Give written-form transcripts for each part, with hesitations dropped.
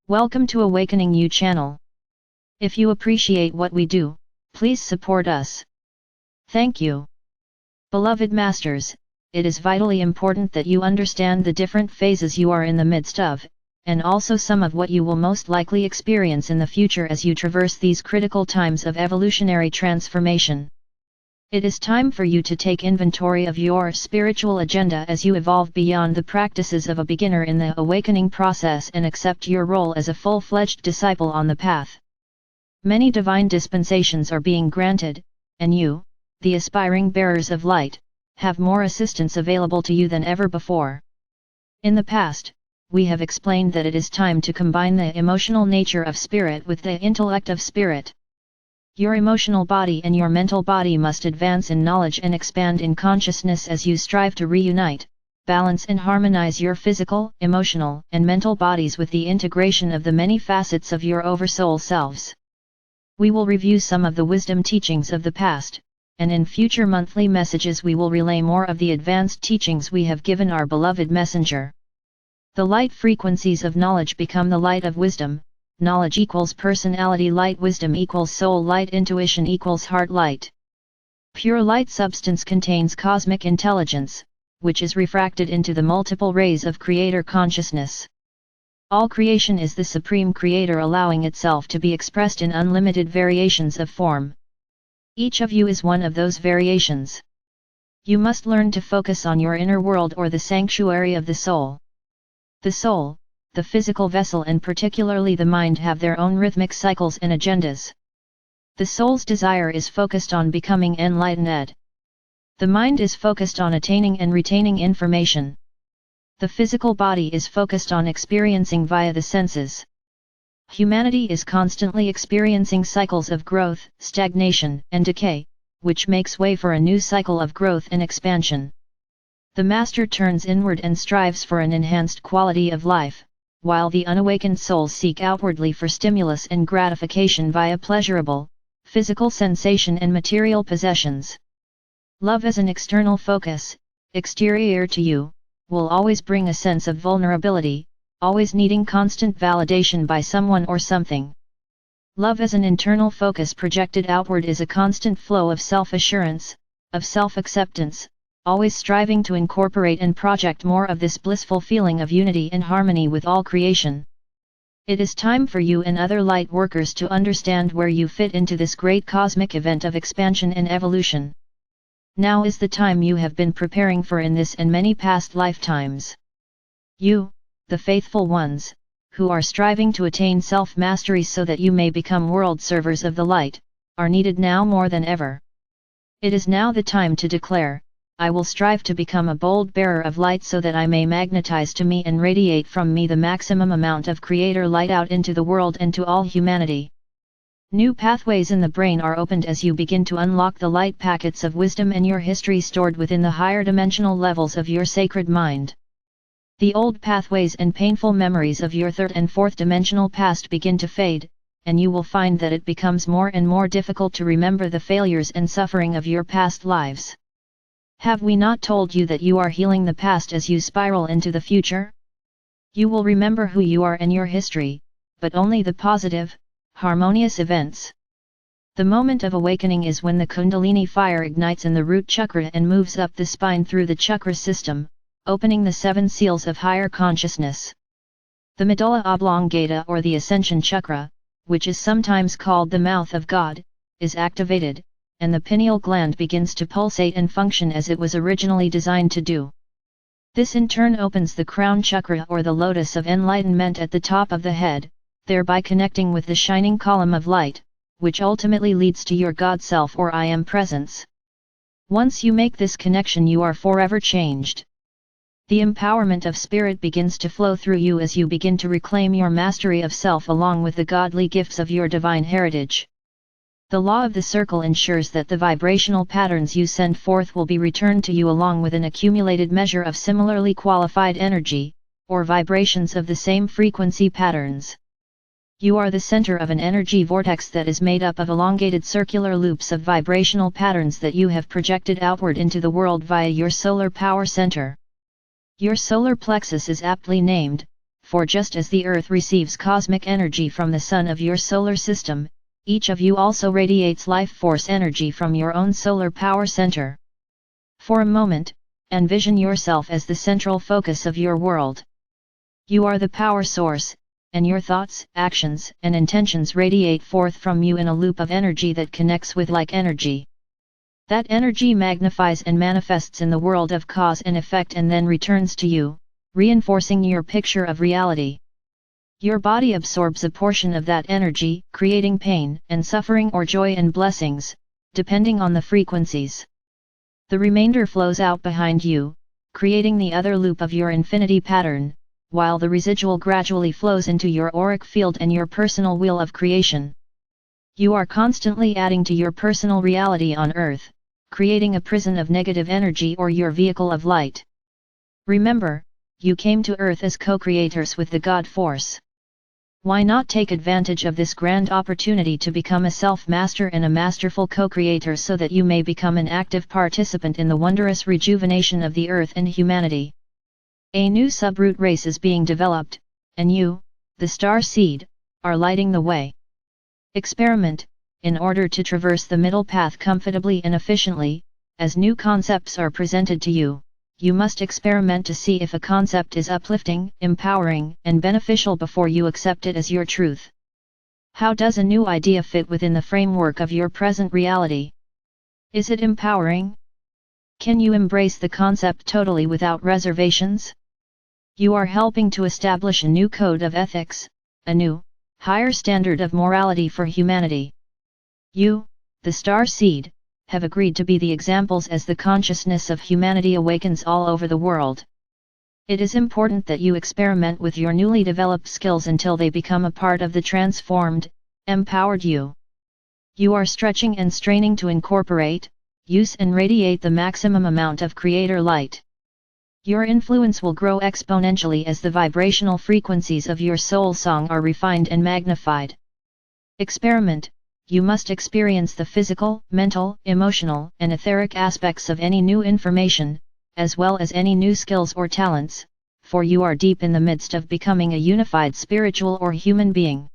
Welcome to Awakening You channel. If you appreciate what we do, please support us. Thank you. Beloved Masters, it is vitally important that you understand the different phases you are in the midst of, and also some of what you will most likely experience in the future as you traverse these critical times of evolutionary transformation. It is time for you to take inventory of your spiritual agenda as you evolve beyond the practices of a beginner in the awakening process and accept your role as a full-fledged disciple on the path. Many divine dispensations are being granted, and you, the aspiring bearers of light, have more assistance available to you than ever before. In the past, we have explained that it is time to combine the emotional nature of spirit with the intellect of spirit. Your emotional body and your mental body must advance in knowledge and expand in consciousness as you strive to reunite, balance and harmonize your physical, emotional, and mental bodies with the integration of the many facets of your oversoul selves. We will review some of the wisdom teachings of the past, and in future monthly messages we will relay more of the advanced teachings we have given our beloved messenger. The light frequencies of knowledge become the light of wisdom. Knowledge equals personality light, wisdom equals soul light, intuition equals heart light. Pure light substance contains cosmic intelligence, which is refracted into the multiple rays of creator consciousness. All creation is the supreme creator allowing itself to be expressed in unlimited variations of form. Each of you is one of those variations. You must learn to focus on your inner world or the sanctuary of the soul. The soul, the physical vessel and particularly the mind have their own rhythmic cycles and agendas. The soul's desire is focused on becoming enlightened. The mind is focused on attaining and retaining information. The physical body is focused on experiencing via the senses. Humanity is constantly experiencing cycles of growth, stagnation, and decay, which makes way for a new cycle of growth and expansion. The master turns inward and strives for an enhanced quality of life, while the unawakened souls seek outwardly for stimulus and gratification via pleasurable, physical sensation and material possessions. Love as an external focus, exterior to you, will always bring a sense of vulnerability, always needing constant validation by someone or something. Love as an internal focus projected outward is a constant flow of self-assurance, of self-acceptance, always striving to incorporate and project more of this blissful feeling of unity and harmony with all creation. It is time for you and other light workers to understand where you fit into this great cosmic event of expansion and evolution. Now is the time you have been preparing for in this and many past lifetimes. You, the faithful ones, who are striving to attain self-mastery so that you may become world servers of the light, are needed now more than ever. It is now the time to declare, I will strive to become a bold bearer of light so that I may magnetize to me and radiate from me the maximum amount of creator light out into the world and to all humanity. New pathways in the brain are opened as you begin to unlock the light packets of wisdom and your history stored within the higher dimensional levels of your sacred mind. The old pathways and painful memories of your third and fourth dimensional past begin to fade, and you will find that it becomes more and more difficult to remember the failures and suffering of your past lives. Have we not told you that you are healing the past as you spiral into the future? You will remember who you are and your history, but only the positive, harmonious events. The moment of awakening is when the Kundalini fire ignites in the root chakra and moves up the spine through the chakra system, opening the 7 seals of higher consciousness. The medulla oblongata or the ascension chakra, which is sometimes called the mouth of God, is activated, and the pineal gland begins to pulsate and function as it was originally designed to do. This in turn opens the crown chakra or the lotus of enlightenment at the top of the head, thereby connecting with the shining column of light, which ultimately leads to your God Self or I Am presence. Once you make this connection, you are forever changed. The empowerment of spirit begins to flow through you as you begin to reclaim your mastery of self along with the godly gifts of your divine heritage. The law of the circle ensures that the vibrational patterns you send forth will be returned to you along with an accumulated measure of similarly qualified energy, or vibrations of the same frequency patterns. You are the center of an energy vortex that is made up of elongated circular loops of vibrational patterns that you have projected outward into the world via your solar power center. Your solar plexus is aptly named for just as the Earth receives cosmic energy from the Sun of your solar system, each of you also radiates life force energy from your own solar power center. For a moment, envision yourself as the central focus of your world. You are the power source, and your thoughts, actions, and intentions radiate forth from you in a loop of energy that connects with like energy. That energy magnifies and manifests in the world of cause and effect and then returns to you, reinforcing your picture of reality. Your body absorbs a portion of that energy, creating pain and suffering or joy and blessings, depending on the frequencies. The remainder flows out behind you, creating the other loop of your infinity pattern, while the residual gradually flows into your auric field and your personal wheel of creation. You are constantly adding to your personal reality on Earth, creating a prison of negative energy or your vehicle of light. Remember, you came to Earth as co-creators with the God Force. Why not take advantage of this grand opportunity to become a self-master and a masterful co-creator so that you may become an active participant in the wondrous rejuvenation of the Earth and humanity? A new subroot race is being developed, and you, the star seed, are lighting the way. Experiment, in order to traverse the middle path comfortably and efficiently. As new concepts are presented to you, you must experiment to see if a concept is uplifting, empowering, and beneficial before you accept it as your truth. How does a new idea fit within the framework of your present reality? Is it empowering? Can you embrace the concept totally without reservations? You are helping to establish a new code of ethics, a new, higher standard of morality for humanity. You, the star seed, have agreed to be the examples as the consciousness of humanity awakens all over the world. It is important that you experiment with your newly developed skills until they become a part of the transformed, empowered you. You are stretching and straining to incorporate, use and radiate the maximum amount of creator light. Your influence will grow exponentially as the vibrational frequencies of your soul song are refined and magnified. Experiment. You must experience the physical, mental, emotional, and etheric aspects of any new information, as well as any new skills or talents, for you are deep in the midst of becoming a unified spiritual or human being.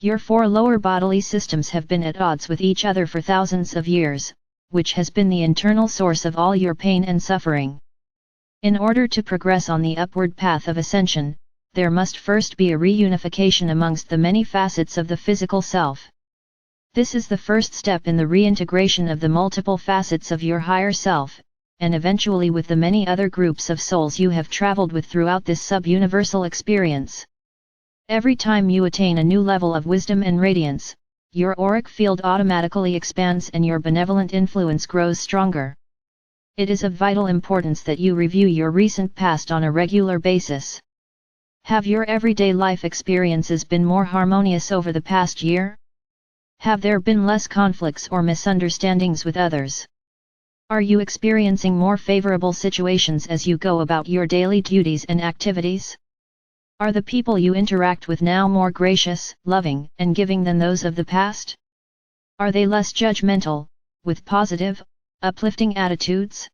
Your four lower bodily systems have been at odds with each other for thousands of years, which has been the internal source of all your pain and suffering. In order to progress on the upward path of ascension, there must first be a reunification amongst the many facets of the physical self. This is the first step in the reintegration of the multiple facets of your higher self, and eventually with the many other groups of souls you have traveled with throughout this sub-universal experience. Every time you attain a new level of wisdom and radiance, your auric field automatically expands and your benevolent influence grows stronger. It is of vital importance that you review your recent past on a regular basis. Have your everyday life experiences been more harmonious over the past year? Have there been less conflicts or misunderstandings with others? Are you experiencing more favorable situations as you go about your daily duties and activities? Are the people you interact with now more gracious, loving, and giving than those of the past? Are they less judgmental, with positive, uplifting attitudes?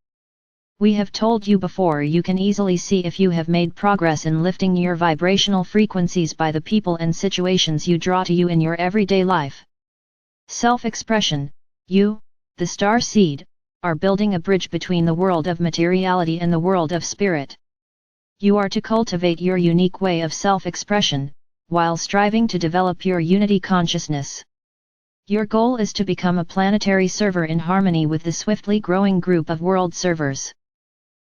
We have told you before, you can easily see if you have made progress in lifting your vibrational frequencies by the people and situations you draw to you in your everyday life. Self-expression. You, the star seed, are building a bridge between the world of materiality and the world of spirit. You are to cultivate your unique way of self-expression, while striving to develop your unity consciousness. Your goal is to become a planetary server in harmony with the swiftly growing group of world servers.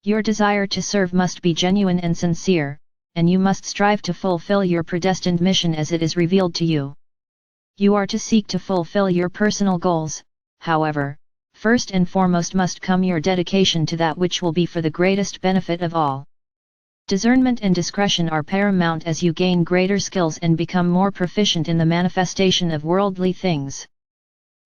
Your desire to serve must be genuine and sincere, and you must strive to fulfill your predestined mission as it is revealed to you. You are to seek to fulfill your personal goals, however, first and foremost must come your dedication to that which will be for the greatest benefit of all. Discernment and discretion are paramount as you gain greater skills and become more proficient in the manifestation of worldly things.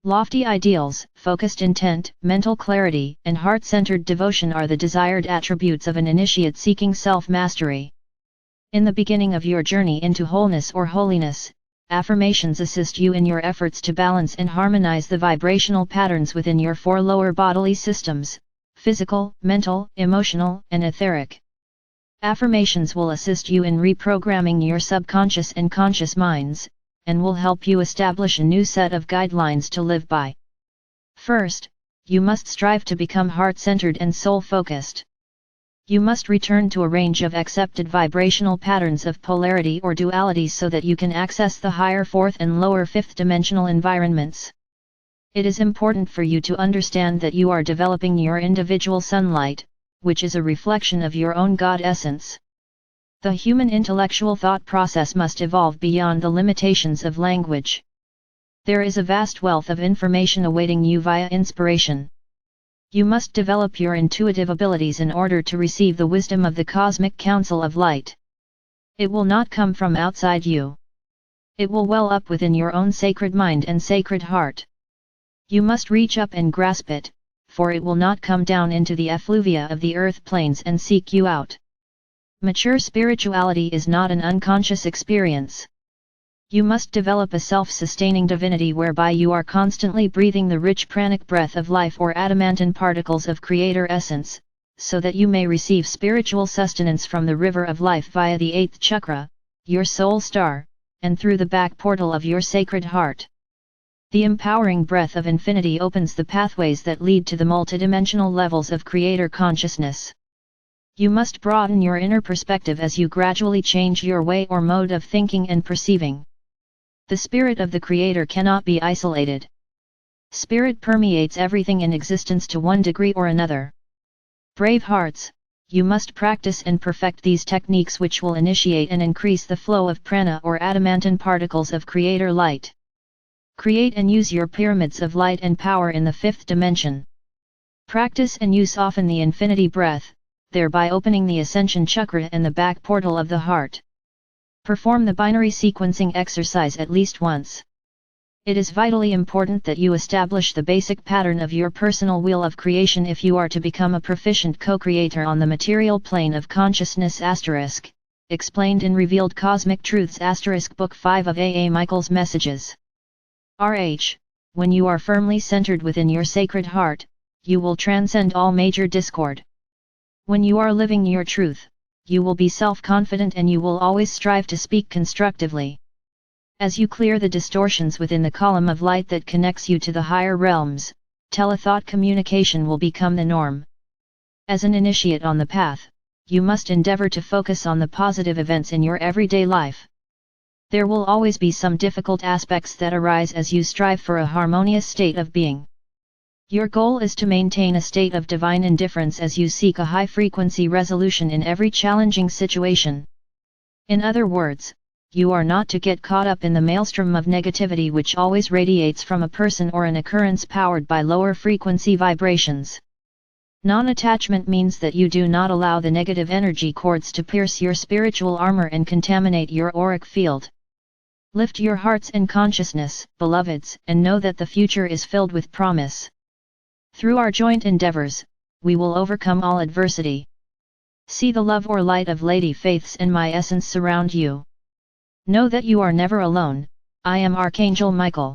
Lofty ideals, focused intent, mental clarity, and heart-centered devotion are the desired attributes of an initiate seeking self-mastery. In the beginning of your journey into wholeness or holiness, affirmations assist you in your efforts to balance and harmonize the vibrational patterns within your four lower bodily systems: physical, mental, emotional, and etheric. Affirmations will assist you in reprogramming your subconscious and conscious minds, and will help you establish a new set of guidelines to live by. First, you must strive to become heart-centered and soul-focused. You must return to a range of accepted vibrational patterns of polarity or duality so that you can access the higher fourth and lower fifth dimensional environments. It is important for you to understand that you are developing your individual sunlight, which is a reflection of your own God essence. The human intellectual thought process must evolve beyond the limitations of language. There is a vast wealth of information awaiting you via inspiration. You must develop your intuitive abilities in order to receive the wisdom of the cosmic council of light. It will not come from outside you. It will well up within your own sacred mind and sacred heart. You must reach up and grasp it, for it will not come down into the effluvia of the earth planes and seek you out. Mature spirituality is not an unconscious experience. You must develop a self-sustaining divinity whereby you are constantly breathing the rich pranic breath of life or adamantine particles of creator essence, so that you may receive spiritual sustenance from the river of life via the 8th chakra, your soul star, and through the back portal of your sacred heart. The empowering breath of infinity opens the pathways that lead to the multidimensional levels of creator consciousness. You must broaden your inner perspective as you gradually change your way or mode of thinking and perceiving. The spirit of the Creator cannot be isolated. Spirit permeates everything in existence to one degree or another. Brave hearts, you must practice and perfect these techniques which will initiate and increase the flow of prana or adamantine particles of Creator light. Create and use your pyramids of light and power in the fifth dimension. Practice and use often the infinity breath, thereby opening the ascension chakra and the back portal of the heart. Perform the binary sequencing exercise at least once. It is vitally important that you establish the basic pattern of your personal wheel of creation if you are to become a proficient co-creator on the material plane of consciousness *, explained in Revealed Cosmic Truths * Book 5 of A. A. Michael's Messages. When you are firmly centered within your sacred heart, you will transcend all major discord. When you are living your truth, you will be self-confident and you will always strive to speak constructively. As you clear the distortions within the column of light that connects you to the higher realms, telethought communication will become the norm. As an initiate on the path, you must endeavor to focus on the positive events in your everyday life. There will always be some difficult aspects that arise as you strive for a harmonious state of being. Your goal is to maintain a state of divine indifference as you seek a high-frequency resolution in every challenging situation. In other words, you are not to get caught up in the maelstrom of negativity which always radiates from a person or an occurrence powered by lower frequency vibrations. Non-attachment means that you do not allow the negative energy cords to pierce your spiritual armor and contaminate your auric field. Lift your hearts and consciousness, beloveds, and know that the future is filled with promise. Through our joint endeavors, we will overcome all adversity. See the love or light of Lady Faith's and my essence surround you. Know that you are never alone. I am Archangel Michael.